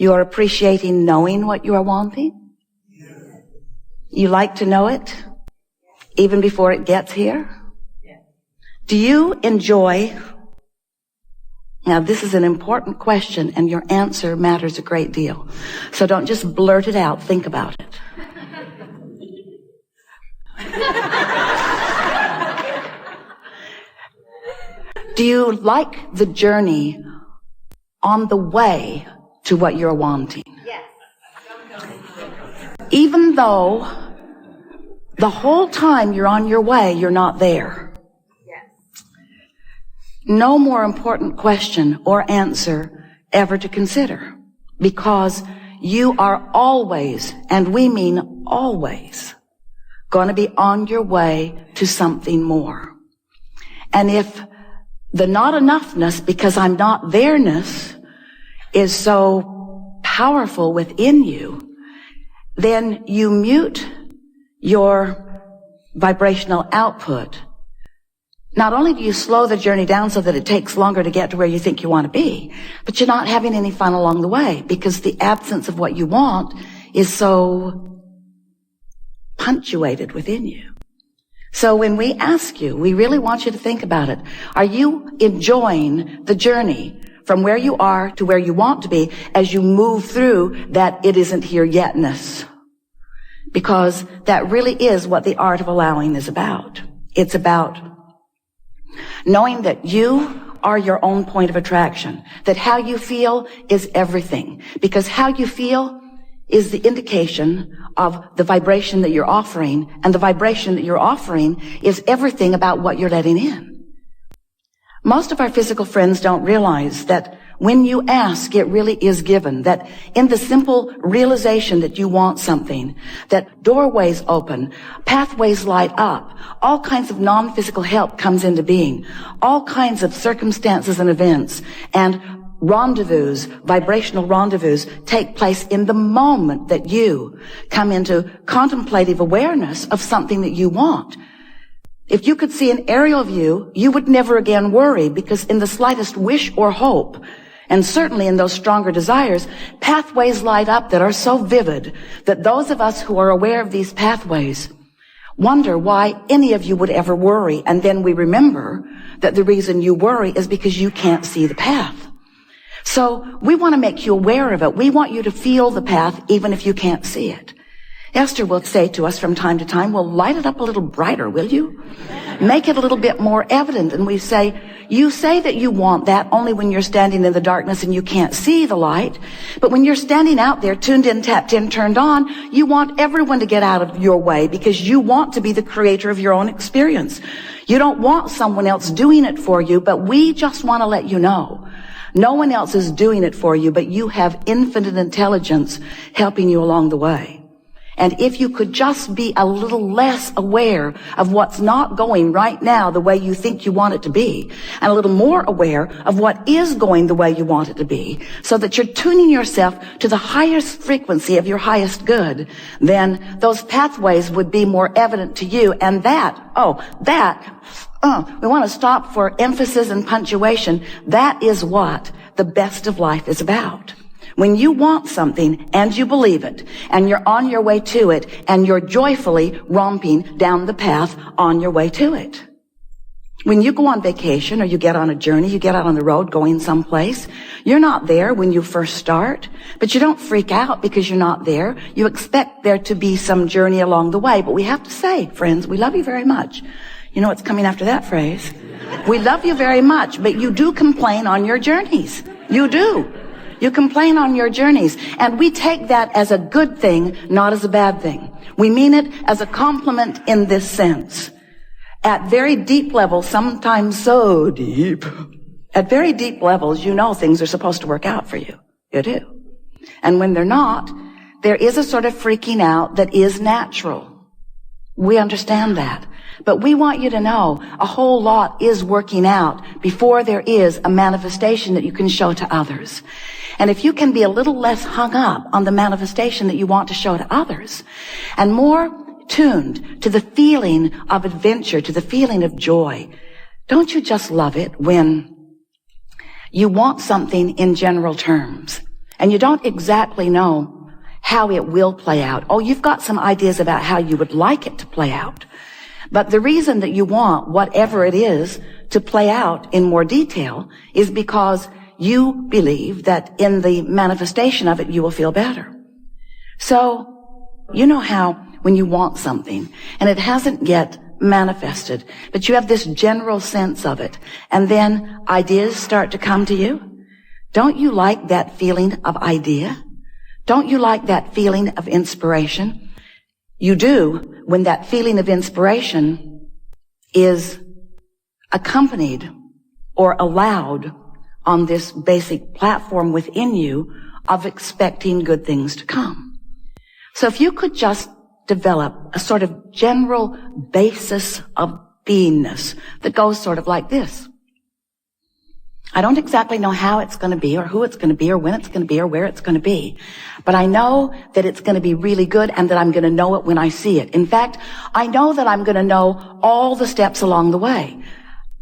You are appreciating knowing what you are wanting. You like to know it even before it gets here. Do you enjoy? Now, this is an important question, and your answer matters a great deal. So don't just blurt it out. Think about it. Do you like the journey on the way to what you're wanting? Yes. Even though the whole time you're on your way, you're not there. No more important question or answer ever to consider, because you are always, and we mean always, going to be on your way to something more. And if the not enoughness because I'm not there-ness is so powerful within you, then you mute your vibrational output. Not only do you slow the journey down so that it takes longer to get to where you think you want to be, but you're not having any fun along the way because the absence of what you want is so punctuated within you. So when we ask you, we really want you to think about it. Are you enjoying the journey from where you are to where you want to be as you move through that it isn't here yetness? Because that really is what the art of allowing is about. It's about knowing that you are your own point of attraction, that how you feel is everything, because how you feel is the indication of the vibration that you're offering, and the vibration that you're offering is everything about what you're letting in. Most of our physical friends don't realize that when you ask, it really is given, that in the simple realization that you want something, that doorways open, pathways light up, all kinds of non-physical help comes into being, all kinds of circumstances and events and rendezvous, vibrational rendezvous take place in the moment that you come into contemplative awareness of something that you want. If you could see an aerial view, you would never again worry, because in the slightest wish or hope, and certainly in those stronger desires, pathways light up that are so vivid that those of us who are aware of these pathways wonder why any of you would ever worry. And then we remember that the reason you worry is because you can't see the path. So we want to make you aware of it. We want you to feel the path even if you can't see it. Esther will say to us from time to time, well, light it up a little brighter, will you? Make it a little bit more evident. And we say, you say that you want that only when you're standing in the darkness and you can't see the light. But when you're standing out there, tuned in, tapped in, turned on, you want everyone to get out of your way because you want to be the creator of your own experience. You don't want someone else doing it for you, but we just want to let you know. No one else is doing it for you, but you have infinite intelligence helping you along the way. And if you could just be a little less aware of what's not going right now the way you think you want it to be, and a little more aware of what is going the way you want it to be, so that you're tuning yourself to the highest frequency of your highest good, then those pathways would be more evident to you. And we want to stop for emphasis and punctuation. That is what the best of life is about. When you want something and you believe it and you're on your way to it and you're joyfully romping down the path on your way to it. When you go on vacation or you get on a journey, you get out on the road going someplace, you're not there when you first start, but you don't freak out because you're not there. You expect there to be some journey along the way. But we have to say, friends, we love you very much. You know what's coming after that phrase? We love you very much, but you do complain on your journeys. You do. You complain on your journeys, and we take that as a good thing, not as a bad thing. We mean it as a compliment in this sense. At very deep levels, sometimes so deep, at very deep levels, you know things are supposed to work out for you. You do. And when they're not, there is a sort of freaking out that is natural. We understand that. But we want you to know a whole lot is working out before there is a manifestation that you can show to others. And if you can be a little less hung up on the manifestation that you want to show to others and more tuned to the feeling of adventure, to the feeling of joy, don't you just love it when you want something in general terms And you don't exactly know how it will play out. Oh, you've got some ideas about how you would like it to play out. But the reason that you want whatever it is to play out in more detail is because you believe that in the manifestation of it, you will feel better. So, you know how when you want something and it hasn't yet manifested, but you have this general sense of it, and then ideas start to come to you? Don't you like that feeling of idea? Don't you like that feeling of inspiration? You do when that feeling of inspiration is accompanied or allowed on this basic platform within you of expecting good things to come. So if you could just develop a sort of general basis of beingness that goes sort of like this. I don't exactly know how it's going to be or who it's going to be or when it's going to be or where it's going to be, but I know that it's going to be really good and that I'm going to know it when I see it. In fact, I know that I'm going to know all the steps along the way,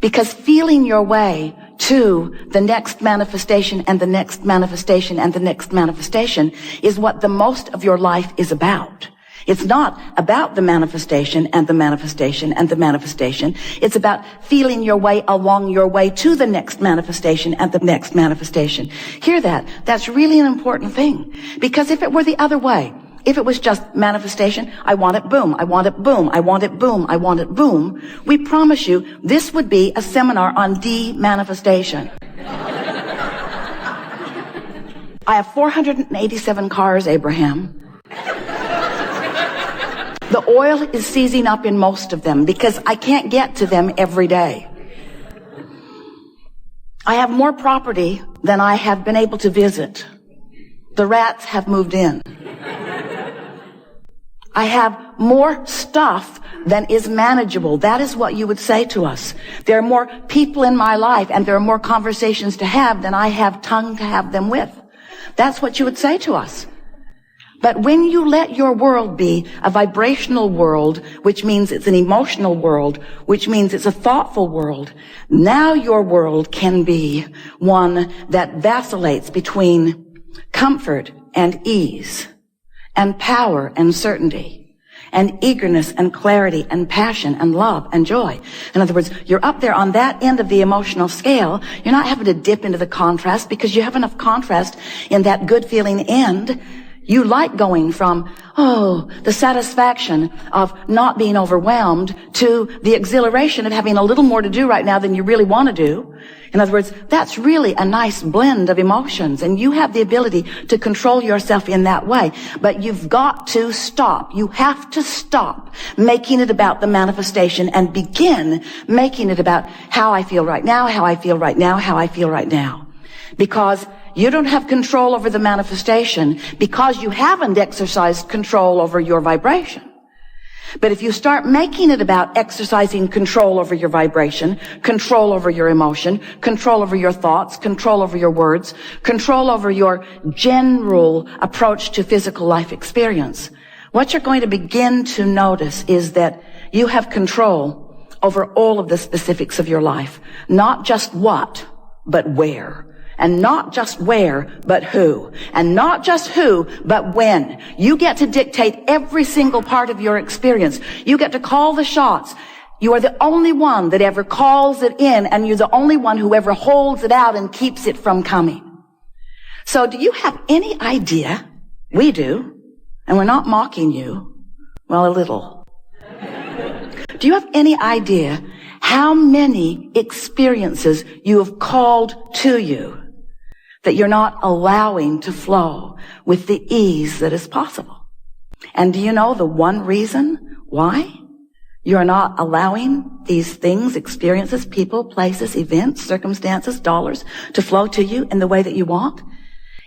because feeling your way to the next manifestation and the next manifestation and the next manifestation is what the most of your life is about. It's not about the manifestation and the manifestation and the manifestation. It's about feeling your way along your way to the next manifestation and the next manifestation. Hear that? That's really an important thing. Because if it were the other way, if it was just manifestation, I want it, boom, I want it, boom, I want it, boom, I want it, boom, we promise you this would be a seminar on de-manifestation. I have 487 cars, Abraham. The oil is seizing up in most of them because I can't get to them every day. I have more property than I have been able to visit. The rats have moved in. I have more stuff than is manageable. That is what you would say to us. There are more people in my life and there are more conversations to have than I have tongue to have them with. That's what you would say to us. But when you let your world be a vibrational world, which means it's an emotional world, which means it's a thoughtful world, now your world can be one that vacillates between comfort and ease, and power and certainty, and eagerness and clarity and passion and love and joy. In other words, you're up there on that end of the emotional scale. You're not having to dip into the contrast because you have enough contrast in that good feeling end. You like going from, the satisfaction of not being overwhelmed to the exhilaration of having a little more to do right now than you really want to do. In other words, that's really a nice blend of emotions, and you have the ability to control yourself in that way. But you've got to stop. You have to stop making it about the manifestation and begin making it about how I feel right now, how I feel right now, how I feel right now. Because you don't have control over the manifestation because you haven't exercised control over your vibration. But if you start making it about exercising control over your vibration, control over your emotion, control over your thoughts, control over your words, control over your general approach to physical life experience, what you're going to begin to notice is that you have control over all of the specifics of your life. Not just what, but where. And not just where, but who. And not just who, but when. You get to dictate every single part of your experience. You get to call the shots. You are the only one that ever calls it in, and you're the only one who ever holds it out and keeps it from coming. So do you have any idea? We do. And we're not mocking you. Well, a little. Do you have any idea how many experiences you have called to you that you're not allowing to flow with the ease that is possible? And do you know the one reason why you're not allowing these things, experiences, people, places, events, circumstances, dollars to flow to you in the way that you want?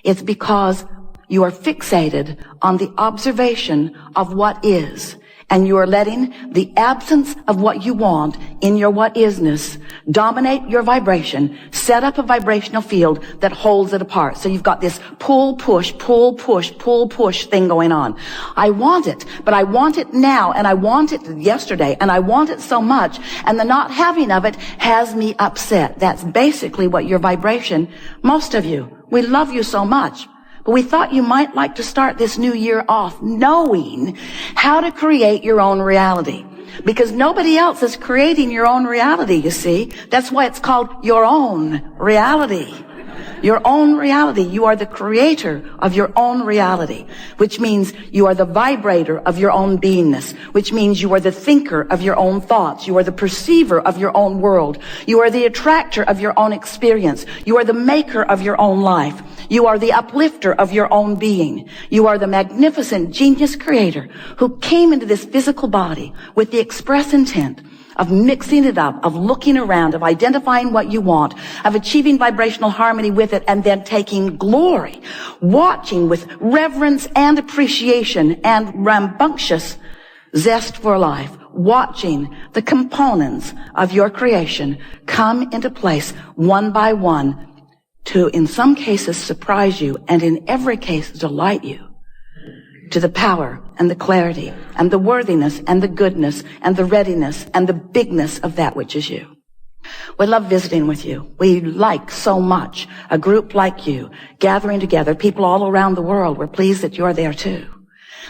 It's because you are fixated on the observation of what is. And you are letting the absence of what you want in your what isness dominate your vibration, set up a vibrational field that holds it apart. So you've got this pull, push, pull, push, pull, push thing going on. I want it, but I want it now, and I want it yesterday, and I want it so much, and the not having of it has me upset. That's basically what your vibration, most of you, we love you so much, But we thought you might like to start this new year off knowing how to create your own reality. Because nobody else is creating your own reality, you see. That's why it's called your own reality. Your own reality. You are the creator of your own reality, which means you are the vibrator of your own beingness, which means you are the thinker of your own thoughts. You are the perceiver of your own world. You are the attractor of your own experience. You are the maker of your own life. You are the uplifter of your own being. You are the magnificent genius creator who came into this physical body with the express intent of mixing it up, of looking around, of identifying what you want, of achieving vibrational harmony with it, and then taking glory, watching with reverence and appreciation and rambunctious zest for life, watching the components of your creation come into place one by one to, in some cases, surprise you, and in every case, delight you to the power and the clarity and the worthiness and the goodness and the readiness and the bigness of that which is you. We love visiting with you. We like so much a group like you gathering together, people all around the world. We're pleased that you're there too.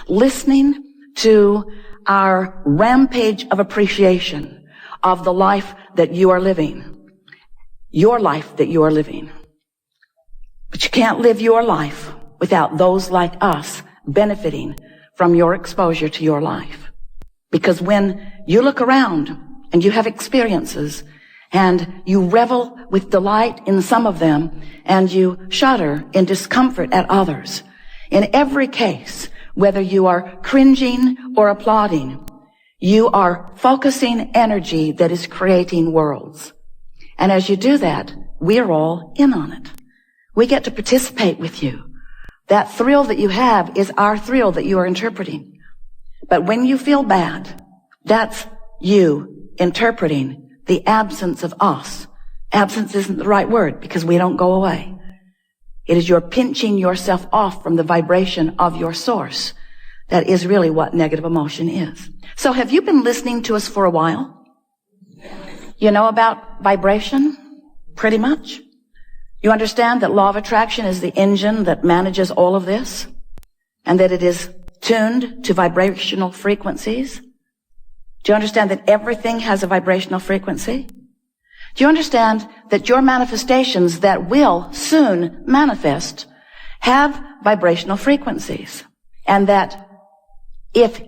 Listening to our rampage of appreciation of the life that you are living. Your life that you are living. But you can't live your life without those like us benefiting from your exposure to your life. Because when you look around and you have experiences and you revel with delight in some of them and you shudder in discomfort at others, in every case, whether you are cringing or applauding, you are focusing energy that is creating worlds. And as you do that, we're all in on it. We get to participate with you. That thrill that you have is our thrill that you are interpreting. But when you feel bad, that's you interpreting the absence of us. Absence isn't the right word because we don't go away. It is your pinching yourself off from the vibration of your source. That is really what negative emotion is. So have you been listening to us for a while? You know about vibration? Pretty much. You understand that law of attraction is the engine that manages all of this, and that it is tuned to vibrational frequencies? Do you understand that everything has a vibrational frequency? Do you understand that your manifestations that will soon manifest have vibrational frequencies? And that if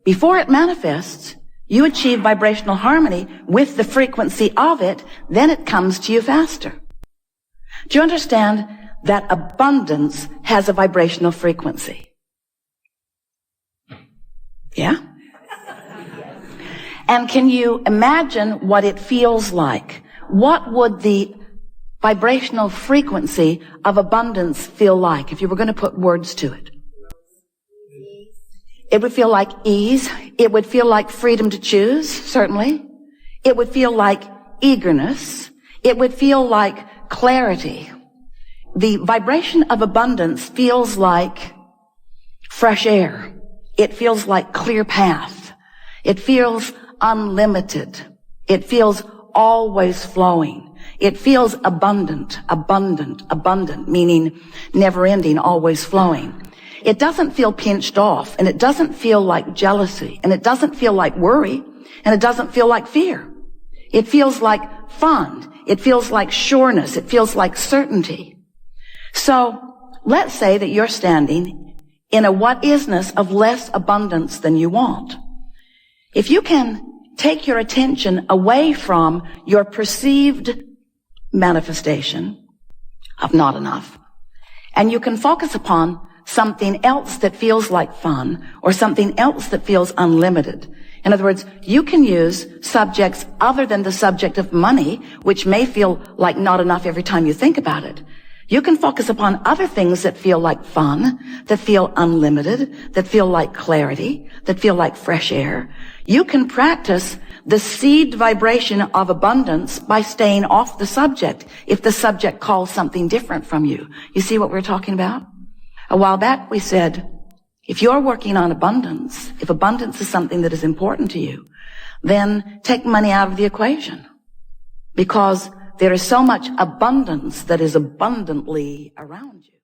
before it manifests, you achieve vibrational harmony with the frequency of it, then it comes to you faster. Do you understand that abundance has a vibrational frequency? Yeah? And can you imagine what it feels like? What would the vibrational frequency of abundance feel like if you were going to put words to it? It would feel like ease. It would feel like freedom to choose, certainly. It would feel like eagerness. It would feel like clarity. The vibration of abundance feels like fresh air. It feels like clear path. It feels unlimited. It feels always flowing. It feels abundant, meaning never ending, always flowing. It doesn't feel pinched off, and it doesn't feel like jealousy, and it doesn't feel like worry, and it doesn't feel like fear. It feels like fun. It feels like sureness. It feels like certainty. So let's say that you're standing in a what-isness of less abundance than you want. If you can take your attention away from your perceived manifestation of not enough, and you can focus upon something else that feels like fun or something else that feels unlimited. In other words, you can use subjects other than the subject of money, which may feel like not enough every time you think about it. You can focus upon other things that feel like fun, that feel unlimited, that feel like clarity, that feel like fresh air. You can practice the seed vibration of abundance by staying off the subject if the subject calls something different from you. You see what we're talking about? A while back we said, if you're working on abundance, if abundance is something that is important to you, then take money out of the equation. Because there is so much abundance that is abundantly around you.